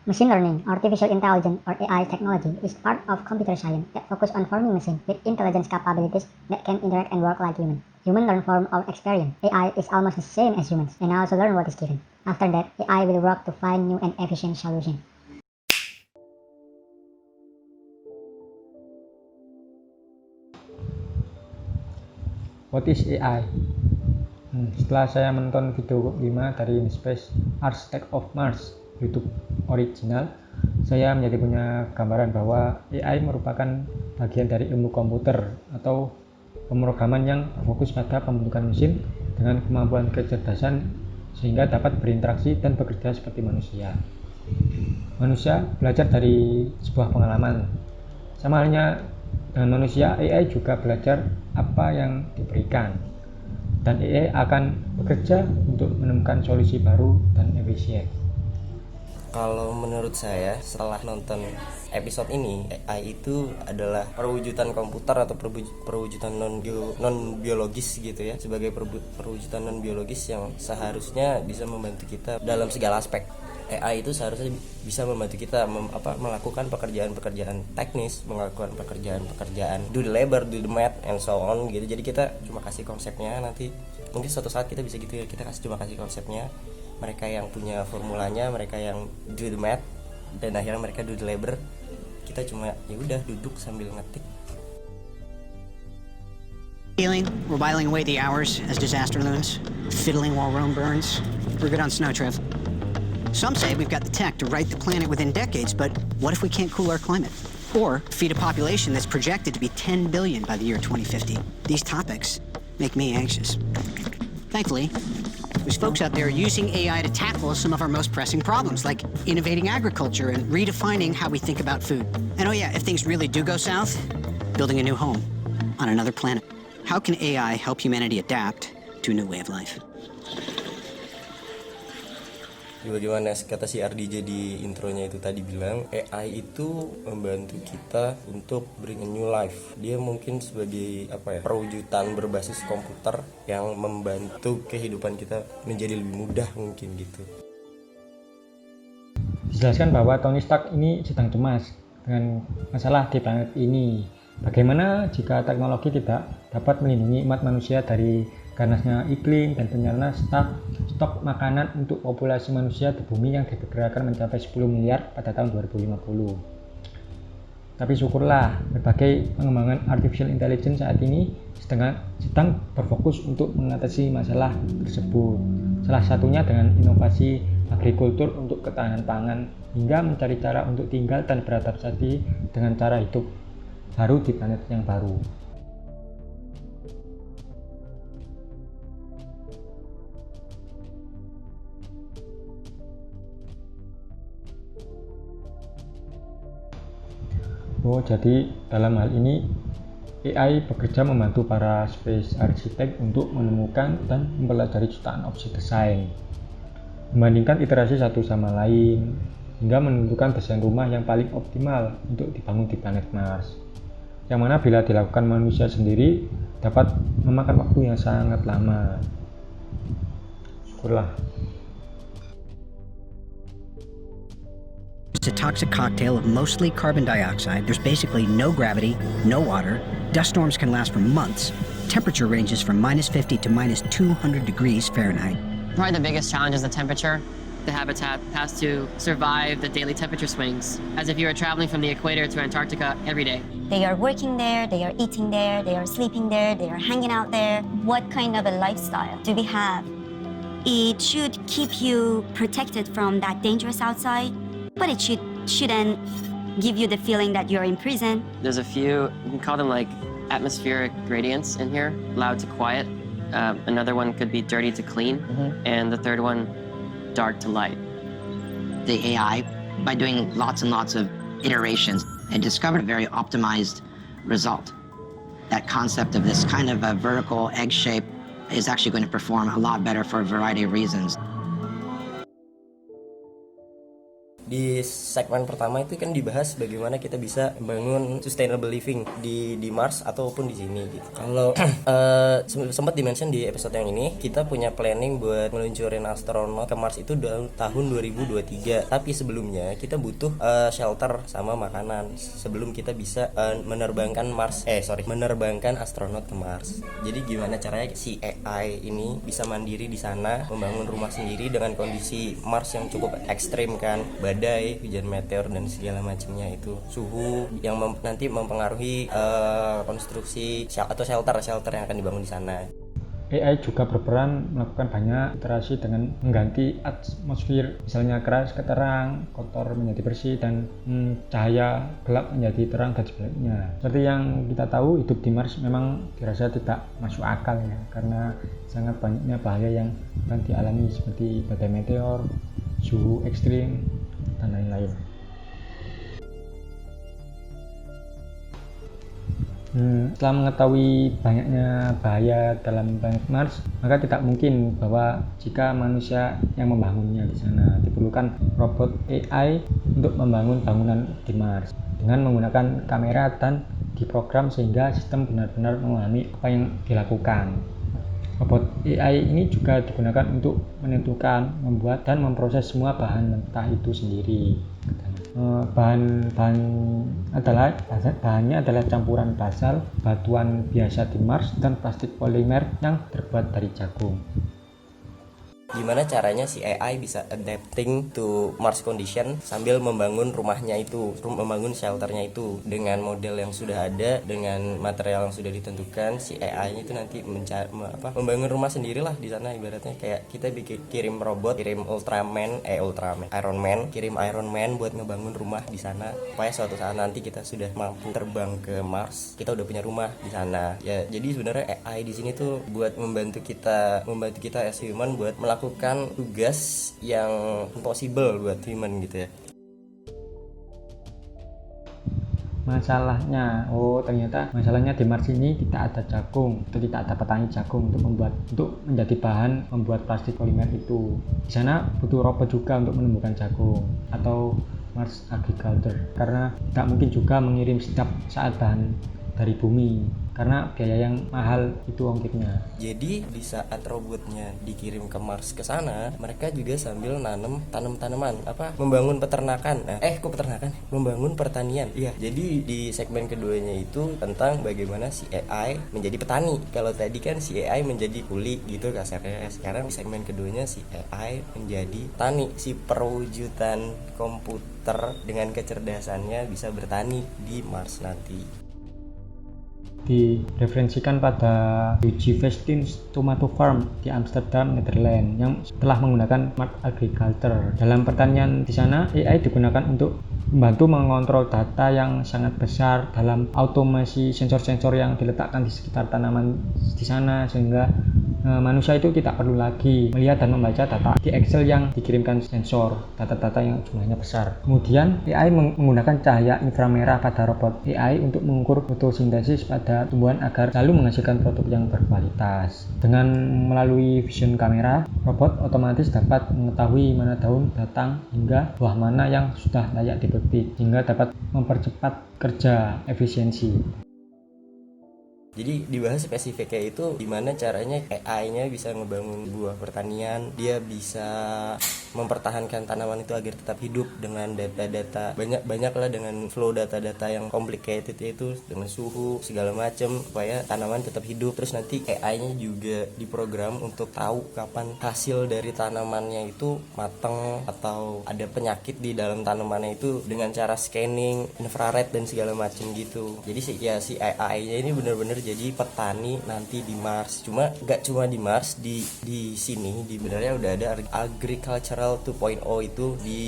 Machine learning, artificial intelligence, or AI technology is part of computer science that focus on forming machines with intelligence capabilities that can interact and work like humans. Humans learn from our experience. AI is almost the same as humans and also learn what is given. After that, AI will work to find new and efficient solutions. What is AI? Setelah saya menonton video 5 dari InSpace Architect of Mars YouTube original, saya menjadi punya gambaran bahwa AI merupakan bagian dari ilmu komputer atau pemrograman yang berfokus pada pembentukan mesin dengan kemampuan kecerdasan sehingga dapat berinteraksi dan bekerja seperti manusia. Manusia belajar dari sebuah pengalaman. Sama halnya dengan manusia, AI juga belajar apa yang diberikan. Dan AI akan bekerja untuk menemukan solusi baru dan efisien. Kalau menurut saya, setelah nonton episode ini, AI itu adalah perwujudan komputer atau perwujudan non biologis gitu ya, sebagai perwujudan non biologis yang seharusnya bisa membantu kita dalam segala aspek. AI itu seharusnya bisa membantu kita melakukan pekerjaan-pekerjaan teknis, melakukan pekerjaan-pekerjaan do the labor, do the math and so on gitu. Jadi kita cuma kasih konsepnya, nanti mungkin suatu saat kita bisa gitu ya, kita cuma kasih konsepnya, mereka yang punya formulanya, mereka yang do the math, dan akhirnya mereka do the labor, kita cuma ya udah duduk sambil ngetik. We're whiling away the hours as disaster looms, fiddling while Rome burns. We're good on snow, Trev. Some say we've got the tech to right the planet within decades, but what if we can't cool our climate? Or feed a population that's projected to be 10 billion by the year 2050? These topics make me anxious. Thankfully, there's folks out there using AI to tackle some of our most pressing problems, like innovating agriculture and redefining how we think about food. And oh yeah, if things really do go south, building a new home on another planet. How can AI help humanity adapt to a new way of life? Bagaimana kata si RDJ di intronya itu tadi bilang, AI itu membantu kita untuk bring a new life. Dia mungkin sebagai perwujudan berbasis komputer yang membantu kehidupan kita menjadi lebih mudah mungkin gitu. Dijelaskan bahwa Tony Stark ini sedang cemas dengan masalah di planet ini. Bagaimana jika teknologi tidak dapat melindungi umat manusia dari ganasnya iklim dan penyalahgunaan stok makanan untuk populasi manusia di bumi yang diperkirakan mencapai 10 miliar pada tahun 2050. Tapi syukurlah, berbagai pengembangan artificial intelligence saat ini sedang berfokus untuk mengatasi masalah tersebut. Salah satunya dengan inovasi agrikultur untuk ketahanan pangan, hingga mencari cara untuk tinggal dan beradaptasi dengan cara hidup baru di planet yang baru. Jadi dalam hal ini AI bekerja membantu para space architect untuk menemukan dan mempelajari jutaan opsi desain, membandingkan iterasi satu sama lain, hingga menentukan desain rumah yang paling optimal untuk dibangun di planet Mars, yang mana bila dilakukan manusia sendiri dapat memakan waktu yang sangat lama. Syukurlah. It's a toxic cocktail of mostly carbon dioxide. There's basically no gravity, no water. Dust storms can last for months. Temperature ranges from -50 to -200 degrees Fahrenheit. Probably the biggest challenge is the temperature. The habitat has to survive the daily temperature swings, as if you were traveling from the equator to Antarctica every day. They are working there, they are eating there, they are sleeping there, they are hanging out there. What kind of a lifestyle do we have? It should keep you protected from that dangerous outside, but it shouldn't give you the feeling that you're in prison. There's a few, you can call them like atmospheric gradients in here, loud to quiet. Another one could be dirty to clean, and the third one, dark to light. The AI, by doing lots and lots of iterations, and discovered a very optimized result. That concept of this kind of a vertical egg shape is actually going to perform a lot better for a variety of reasons. Di segmen pertama itu kan dibahas bagaimana kita bisa membangun sustainable living di Mars ataupun di sini gitu. Kalau sempat dimention di episode yang ini, kita punya planning buat meluncurin astronot ke Mars itu tahun 2023. Tapi sebelumnya kita butuh shelter sama makanan sebelum kita bisa menerbangkan astronot ke Mars. Jadi gimana caranya si AI ini bisa mandiri di sana, membangun rumah sendiri dengan kondisi Mars yang cukup ekstrim kan, badai, hujan meteor dan segala macamnya itu, suhu yang nanti mempengaruhi konstruksi atau shelter yang akan dibangun di sana. AI juga berperan melakukan banyak iterasi dengan mengganti atmosfer, misalnya keras ke terang, kotor menjadi bersih, dan cahaya gelap menjadi terang dan sebaliknya. Seperti yang kita tahu, hidup di Mars memang dirasa tidak masuk akal ya, karena sangat banyaknya bahaya yang akan dialami seperti badai meteor, suhu ekstrim, dan lain-lain. Setelah mengetahui banyaknya bahaya dalam planet Mars, maka tidak mungkin bahwa jika manusia yang membangunnya di sana, diperlukan robot AI untuk membangun bangunan di Mars dengan menggunakan kamera dan diprogram sehingga sistem benar-benar memahami apa yang dilakukan. Robot AI ini juga digunakan untuk menentukan, membuat, dan memproses semua bahan mentah itu sendiri. Bahannya adalah campuran basal, batuan biasa di Mars, dan plastik polimer yang terbuat dari jagung. Gimana caranya si AI bisa adapting to Mars condition sambil membangun rumahnya itu, membangun shelternya itu dengan model yang sudah ada, dengan material yang sudah ditentukan. Si AI-nya itu nanti membangun rumah sendirilah di sana, ibaratnya kayak kita kirim robot, kirim Iron Man buat ngebangun rumah di sana, supaya suatu saat nanti kita sudah mampu terbang ke Mars, kita udah punya rumah di sana. Ya, jadi sebenarnya AI di sini tuh buat membantu kita as human buat melakukan tugas yang impossible buat human gitu ya. Ternyata masalahnya di Mars ini tidak ada jagung, atau tidak ada petani jagung untuk menjadi bahan membuat plastik polimer itu. Di sana butuh robot juga untuk menemukan jagung atau Mars agriculture, karena tidak mungkin juga mengirim setiap saat bahan dari bumi karena biaya yang mahal itu ongkirnya. Jadi di saat robotnya dikirim ke Mars ke sana, mereka juga sambil tanam tanaman, membangun peternakan. Membangun pertanian. Iya, jadi di segmen keduanya itu tentang bagaimana si AI menjadi petani. Kalau tadi kan si AI menjadi kuli gitu kasarnya. Sekarang di segmen keduanya si AI menjadi tani, si perwujudan komputer dengan kecerdasannya bisa bertani di Mars nanti. Direferensikan pada Hugo Vestin's Tomato Farm di Amsterdam, Netherlands yang telah menggunakan smart agriculture. Dalam pertanian di sana, AI digunakan untuk membantu mengontrol data yang sangat besar dalam automasi sensor-sensor yang diletakkan di sekitar tanaman di sana, sehingga manusia itu tidak perlu lagi melihat dan membaca data di Excel yang dikirimkan sensor, data-data yang jumlahnya besar. Kemudian AI menggunakan cahaya inframerah pada robot AI untuk mengukur fotosintesis pada tumbuhan agar selalu menghasilkan produk yang berkualitas. Dengan melalui vision kamera, robot otomatis dapat mengetahui mana daun datang hingga buah mana yang sudah layak dipetik, sehingga dapat mempercepat kerja efisiensi. Jadi dibahas spesifiknya itu gimana caranya AI-nya bisa ngebangun buah pertanian, dia bisa mempertahankan tanaman itu agar tetap hidup dengan data-data banyak lah, dengan flow data-data yang complicated itu, dengan suhu segala macam supaya tanaman tetap hidup. Terus nanti AI-nya juga diprogram untuk tahu kapan hasil dari tanamannya itu matang atau ada penyakit di dalam tanamannya itu dengan cara scanning infrared dan segala macam gitu. Jadi si AI-nya ini benar-benar jadi petani nanti di Mars. Gak cuma di Mars, di sini di benernya udah ada Agricultural 2.0 itu di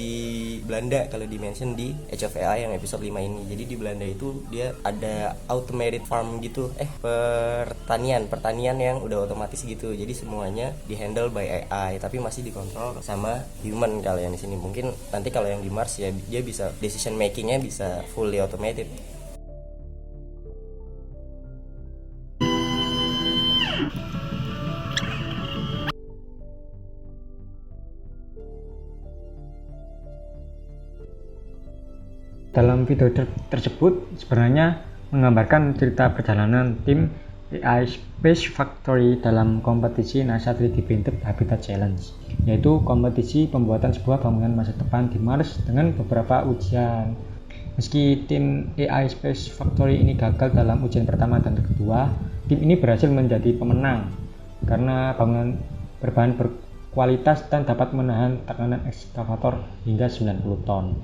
Belanda kalau di-mention di Age of AI yang episode 5 ini. Jadi di Belanda itu dia ada automated farm gitu, pertanian yang udah otomatis gitu. Jadi semuanya di-handle by AI tapi masih dikontrol sama human. Kalau yang di sini mungkin nanti kalau yang di Mars ya dia bisa decision makingnya bisa fully automated. Dalam video tersebut sebenarnya menggambarkan cerita perjalanan tim AI Space Factory dalam kompetisi NASA 3D Printed Habitat Challenge, yaitu kompetisi pembuatan sebuah bangunan masa depan di Mars dengan beberapa ujian. Meski tim AI Space Factory ini gagal dalam ujian pertama dan kedua, tim ini berhasil menjadi pemenang karena bangunan berbahan berkualitas dan dapat menahan tekanan ekskavator hingga 90 ton.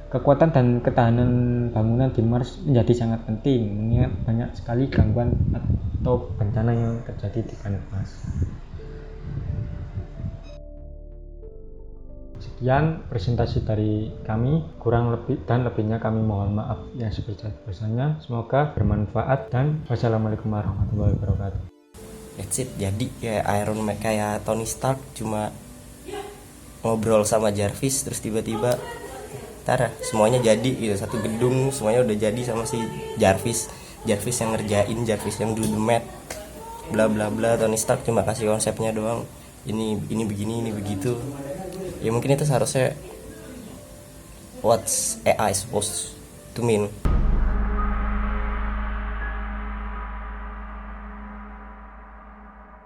Kekuatan dan ketahanan bangunan di Mars menjadi sangat penting mengingat banyak sekali gangguan atau bencana yang terjadi di planet Mars. Sekian presentasi dari kami, kurang lebih dan lebihnya kami mohon maaf yang sebesar-besarnya. Semoga bermanfaat dan wassalamualaikum warahmatullahi wabarakatuh. That's it. Jadi kayak Iron Man, kayak Tony Stark, cuma ngobrol sama Jarvis terus tiba-tiba semuanya jadi gitu, satu gedung semuanya udah jadi sama si Jarvis yang ngerjain, Jarvis yang do the math, bla bla bla. Tony Stark cuma kasih konsepnya doang, ini begini, ini begitu. Ya mungkin itu seharusnya what's AI supposed to mean.